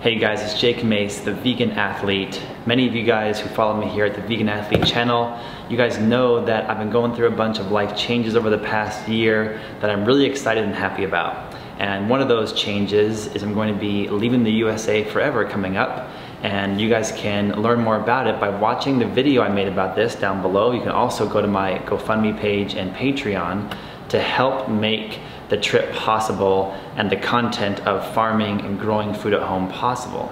Hey guys, it's Jake Mace, the Vegan Athlete. Many of you guys who follow me here at the Vegan Athlete channel, you guys know that I've been going through a bunch of life changes over the past year that I'm really excited and happy about. And one of those changes is I'm going to be leaving the USA forever coming up. And you guys can learn more about it by watching the video I made about this down below. You can also go to my GoFundMe page and Patreon to help make the trip possible and the content of farming and growing food at home possible.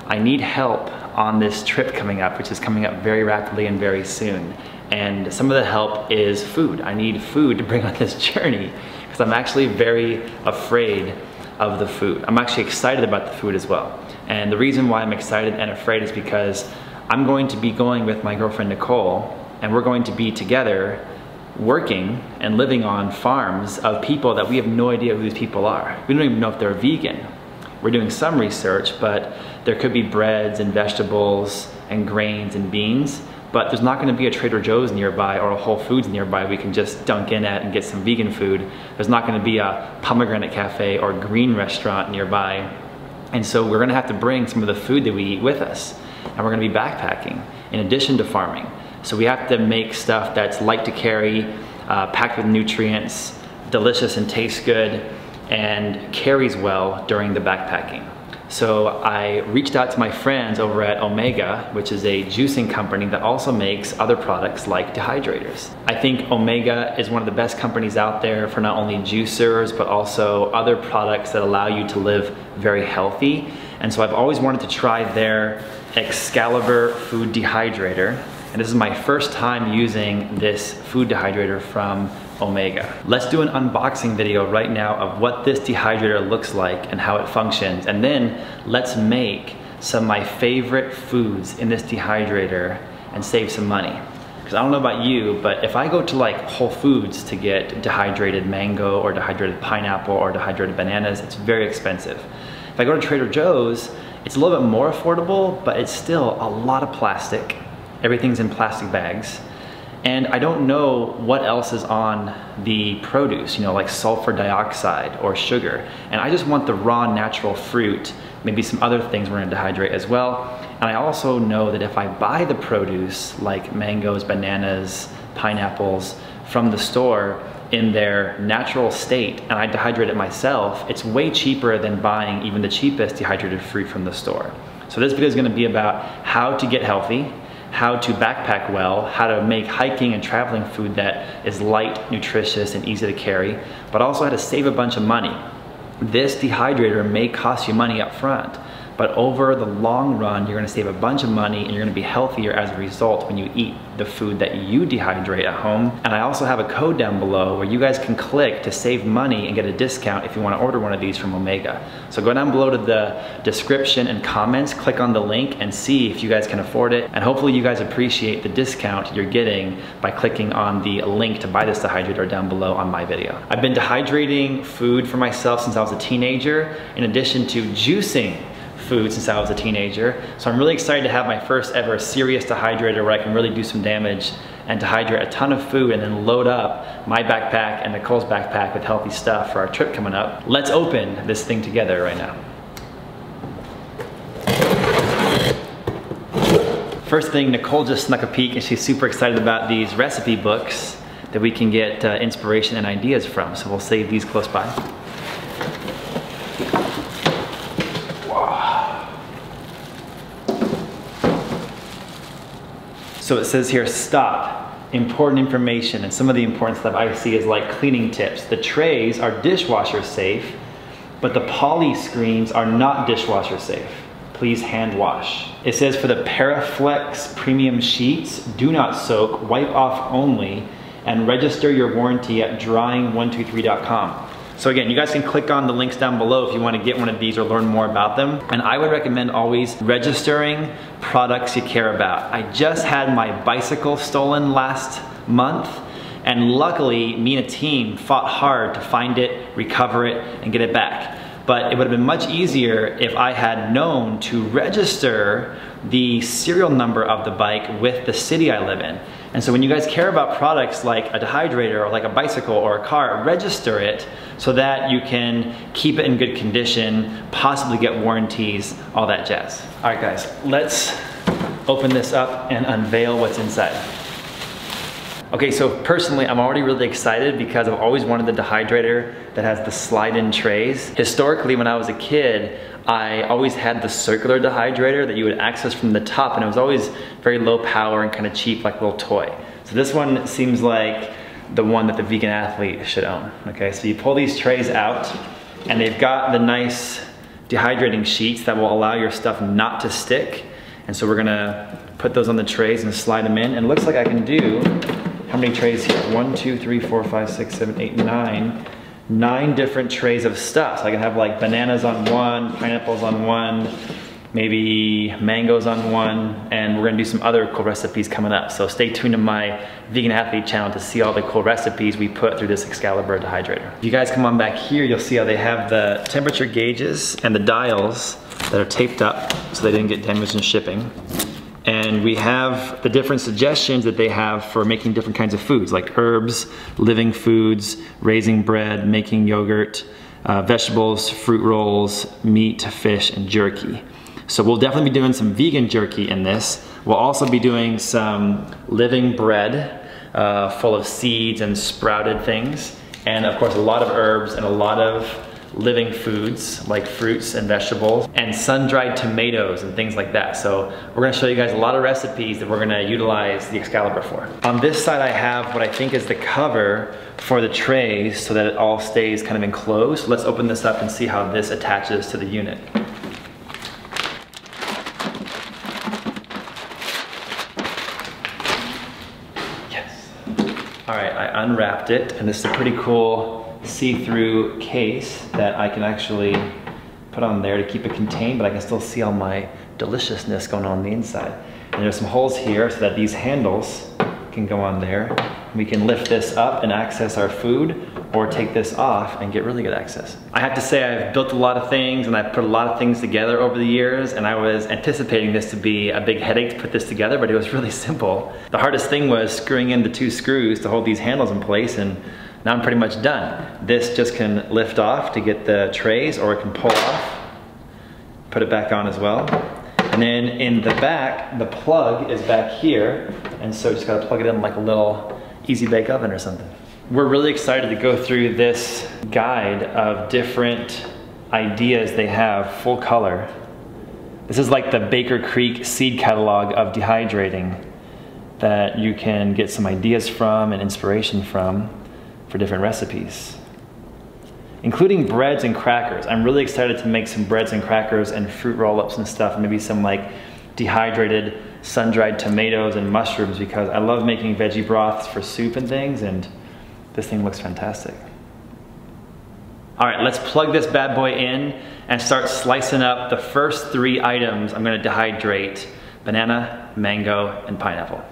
I need help on this trip coming up, which is coming up very rapidly and very soon. And some of the help is food. I need food to bring on this journey because I'm actually very afraid of the food. I'm actually excited about the food as well. And the reason why I'm excited and afraid is because I'm going to be going with my girlfriend Nicole, and we're going to be together working and living on farms of people that we have no idea who these people are. We don't even know if they're vegan. We're doing some research, but there could be breads and vegetables and grains and beans, but there's not gonna be a Trader Joe's nearby or a Whole Foods nearby we can just dunk in at and get some vegan food. There's not gonna be a pomegranate cafe or green restaurant nearby. And so we're gonna have to bring some of the food that we eat with us. And we're gonna be backpacking in addition to farming. So we have to make stuff that's light to carry, packed with nutrients, delicious and tastes good, and carries well during the backpacking. So I reached out to my friends over at Omega, which is a juicing company that also makes other products like Dehydrators. I think Omega is one of the best companies out there for not only juicers, but also other products that allow you to live very healthy. And so I've always wanted to try their Excalibur food dehydrator. And this is my first time using this food dehydrator from Omega. Let's do an unboxing video right now of what this dehydrator looks like and how it functions. And then let's make some of my favorite foods in this dehydrator and save some money. Because I don't know about you, but if I go to like Whole Foods to get dehydrated mango or dehydrated pineapple or dehydrated bananas, it's very expensive. If I go to Trader Joe's, it's a little bit more affordable, but it's still a lot of plastic. Everything's in plastic bags. And I don't know what else is on the produce, you know, like sulfur dioxide or sugar. And I just want the raw natural fruit, maybe some other things we're gonna dehydrate as well. And I also know that if I buy the produce like mangoes, bananas, pineapples from the store in their natural state and I dehydrate it myself, it's way cheaper than buying even the cheapest dehydrated fruit from the store. So this video is gonna be about how to get healthy, how to backpack well, how to make hiking and traveling food that is light, nutritious, and easy to carry, but also how to save a bunch of money. This dehydrator may cost you money up front, but over the long run, you're gonna save a bunch of money and you're gonna be healthier as a result when you eat the food that you dehydrate at home. And I also have a code down below where you guys can click to save money and get a discount if you wanna order one of these from Omega. So go down below to the description and comments, click on the link and see if you guys can afford it. And hopefully you guys appreciate the discount you're getting by clicking on the link to buy this dehydrator down below on my video. I've been dehydrating food for myself since I was a teenager, in addition to juicing food since I was a teenager. So I'm really excited to have my first ever serious dehydrator where I can really do some damage and dehydrate a ton of food and then load up my backpack and Nicole's backpack with healthy stuff for our trip coming up. Let's open this thing together right now. First thing, Nicole just snuck a peek and she's super excited about these recipe books that we can get inspiration and ideas from. So we'll save these close by. So it says here, stop, important information. And some of the important stuff I see is like cleaning tips. The trays are dishwasher safe, but the poly screens are not dishwasher safe. Please hand wash. It says for the Paraflex premium sheets, do not soak, wipe off only, and register your warranty at drying123.com. So again, you guys can click on the links down below if you want to get one of these or learn more about them. And I would recommend always registering products you care about. I just had my bicycle stolen last month, and luckily me and a team fought hard to find it, recover it, and get it back. but it would have been much easier if I had known to register the serial number of the bike with the city I live in. And so when you guys care about products like a dehydrator or like a bicycle or a car, register it so that you can keep it in good condition, possibly get warranties, all that jazz. All right guys, let's open this up and unveil what's inside. Okay, so personally, I'm already really excited because I've always wanted the Dehydrator that has the slide-in trays. Historically, when I was a kid, I always had the circular Dehydrator that you would access from the top, and it was always very low power and kind of cheap, like a little toy. So this one seems like the one that the vegan athlete should own. Okay, so you pull these trays out, and they've got the nice dehydrating sheets that will allow your stuff not to stick. And so we're gonna put those on the trays and slide them in, and it looks like I can do, how many trays here? 1, 2, 3, 4, 5, 6, 7, 8, 9. 9 different trays of stuff. So I can have like bananas on one, pineapples on one, maybe mangoes on one, and we're gonna do some other cool recipes coming up. So stay tuned to my Vegan Athlete channel to see all the cool recipes we put through this Excalibur Dehydrator. If you guys come on back here, you'll see how they have the temperature gauges and the dials that are taped up so they didn't get damaged in shipping. And we have the different suggestions that they have for making different kinds of foods, like herbs, living foods, raising bread, making yogurt, vegetables, fruit rolls, meat, fish, and jerky. So we'll definitely be doing some vegan jerky in this. We'll also be doing some living bread full of seeds and sprouted things. And of course, a lot of herbs and a lot of living foods like fruits and vegetables and sun-dried tomatoes and things like that. So we're gonna show you guys a lot of recipes that we're gonna utilize the Excalibur for. On this side I have what I think is the cover for the trays so that it all stays kind of enclosed. So let's open this up and see how this attaches to the unit. Yes. All right, I unwrapped it, and this is a pretty cool see-through case that I can actually put on there to keep it contained, but I can still see all my deliciousness going on the inside. And there's some holes here so that these handles can go on there. We can lift this up and access our food, or take this off and get really good access. I have to say I've built a lot of things and I've put a lot of things together over the years, and I was anticipating this to be a big headache to put this together, but it was really simple. The hardest thing was screwing in the 2 screws to hold these handles in place, and now I'm pretty much done. This just can lift off to get the trays, or it can pull off, put it back on as well. And then in the back, the plug is back here, and so just gotta plug it in like a little easy bake oven or something. We're really excited to go through this guide of different ideas they have, full color. This is like the Baker Creek seed catalog of dehydrating that you can get some ideas from and inspiration from for different recipes, including breads and crackers. I'm really excited to make some breads and crackers and fruit roll-ups and stuff, maybe some like dehydrated sun-dried tomatoes and mushrooms, because I love making veggie broths for soup and things, and this thing looks fantastic. All right, let's plug this bad boy in and start slicing up the first 3 items I'm gonna dehydrate: banana, mango, and pineapple.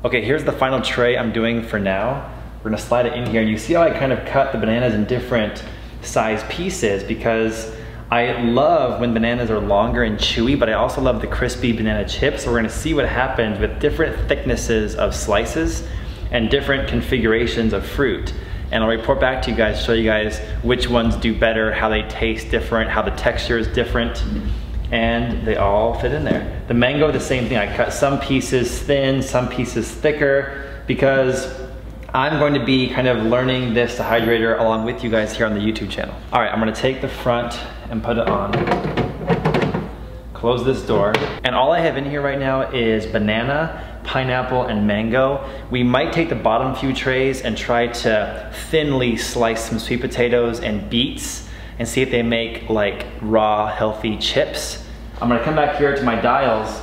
Okay, here's the final tray I'm doing for now. We're gonna slide it in here, and you see how I kind of cut the bananas in different size pieces because I love when bananas are longer and chewy, but I also love the crispy banana chips. So we're gonna see what happens with different thicknesses of slices and different configurations of fruit. And I'll report back to you guys, show you guys which ones do better, how they taste different, how the texture is different, and they all fit in there. The mango, the same thing. I cut some pieces thin, some pieces thicker, because I'm going to be kind of learning this Dehydrator along with you guys here on the YouTube channel. All right, I'm gonna take the front and put it on. Close this door. And all I have in here right now is banana, pineapple, and mango. We might take the bottom few trays and try to thinly slice some sweet potatoes and beets and see if they make like raw, healthy chips. I'm gonna come back here to my dials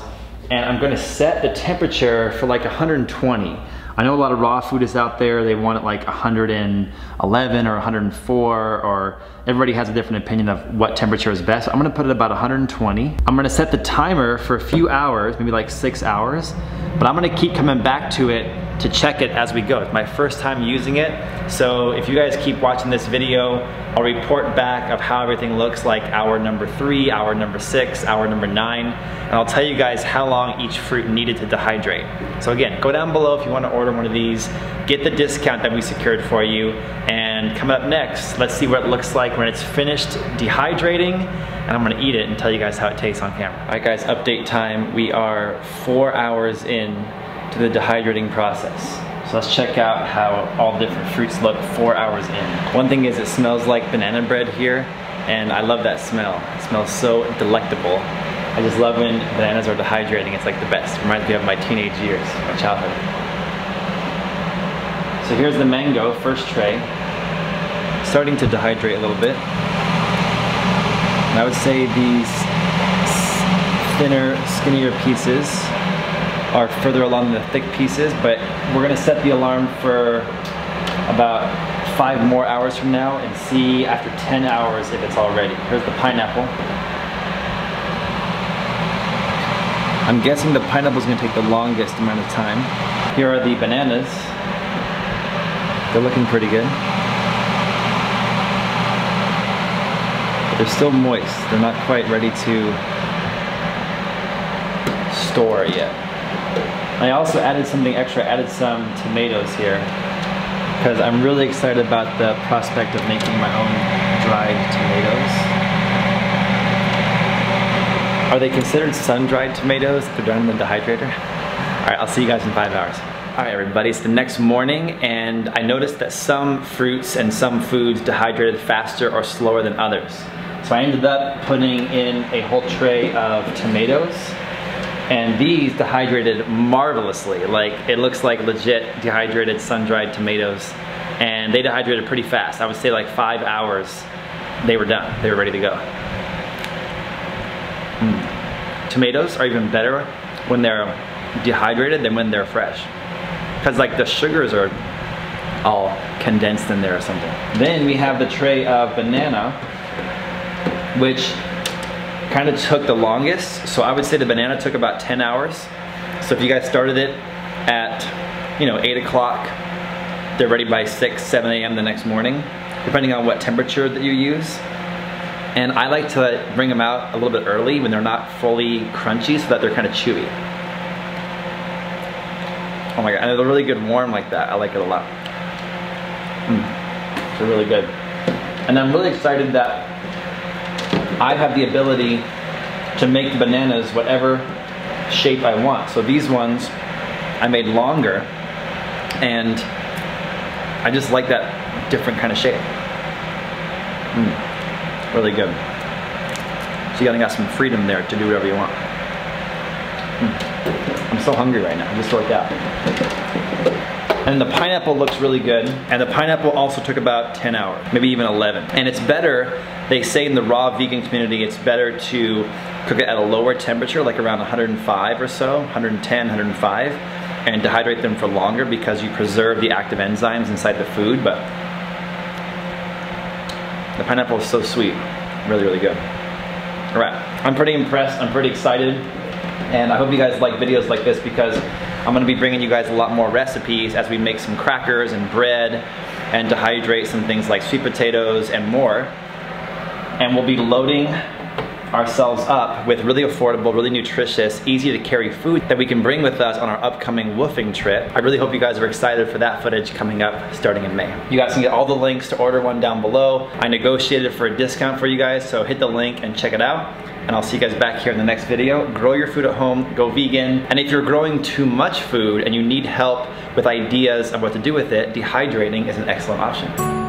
and I'm gonna set the temperature for like 120. I know a lot of raw food is out there. They want it like 111 or 104, or everybody has a different opinion of what temperature is best. I'm gonna put it about 120. I'm gonna set the timer for a few hours, maybe like 6 hours, but I'm gonna keep coming back to it to check it as we go. It's my first time using it, so if you guys keep watching this video, I'll report back of how everything looks like hour number 3, hour number 6, hour number 9, and I'll tell you guys how long each fruit needed to dehydrate. So again, go down below if you want to order one of these, get the discount that we secured for you, and coming up next, let's see what it looks like when it's finished dehydrating, and I'm gonna eat it and tell you guys how it tastes on camera. All right guys, update time. We are 4 hours in to the dehydrating process. So let's check out how all different fruits look 4 hours in. One thing is it smells like banana bread here, and I love that smell. It smells so delectable. I just love when bananas are dehydrating. It's like the best. It reminds me of my teenage years, my childhood. So here's the mango, first tray. Starting to dehydrate a little bit. And I would say these thinner, skinnier pieces are further along than the thick pieces, but we're gonna set the alarm for about 5 more hours from now and see after 10 hours if it's all ready. Here's the pineapple. I'm guessing the pineapple is gonna take the longest amount of time. Here are the bananas. They're looking pretty good. But they're still moist. They're not quite ready to store yet. I also added something extra, added some tomatoes here because I'm really excited about the prospect of making my own dried tomatoes. Are they considered sun-dried tomatoes if they're done in the dehydrator? All right, I'll see you guys in 5 hours. All right, everybody, it's the next morning, and I noticed that some fruits and some foods dehydrated faster or slower than others. So I ended up putting in a whole tray of tomatoes, and these dehydrated marvelously. Like, it looks like legit dehydrated sun-dried tomatoes, and they dehydrated pretty fast. I would say like 5 hours, they were done. They were ready to go. Tomatoes are even better when they're dehydrated than when they're fresh, because like the sugars are all condensed in there or something. Then we have the tray of banana, which kind of took the longest. So I would say the banana took about 10 hours. So if you guys started it at, 8 o'clock, they're ready by 6, 7 a.m. the next morning, depending on what temperature that you use. And I like to bring them out a little bit early when they're not fully crunchy so that they're kind of chewy. Oh my God, and they're really good warm like that. I like it a lot. They're really good. And I'm really excited that I have the ability to make the bananas whatever shape I want. So these ones I made longer, and I just like that different kind of shape. Really good. So you got some freedom there to do whatever you want. I'm so hungry right now, I just worked out. And the pineapple looks really good. And the pineapple also took about 10 hours, maybe even 11. And it's better, they say in the raw vegan community, it's better to cook it at a lower temperature, like around 105 or so, 110, 105, and dehydrate them for longer because you preserve the active enzymes inside the food. But the pineapple is so sweet, really, really good. All right, I'm pretty impressed, I'm pretty excited, and I hope you guys like videos like this because I'm gonna be bringing you guys a lot more recipes as we make some crackers and bread and dehydrate some things like sweet potatoes and more. And we'll be loading ourselves up with really affordable, really nutritious, easy to carry food that we can bring with us on our upcoming woofing trip. I really hope you guys are excited for that footage coming up starting in May. You guys can get all the links to order one down below. I negotiated for a discount for you guys, so hit the link and check it out. And I'll see you guys back here in the next video. Grow your food at home, go vegan. And if you're growing too much food and you need help with ideas of what to do with it, dehydrating is an excellent option.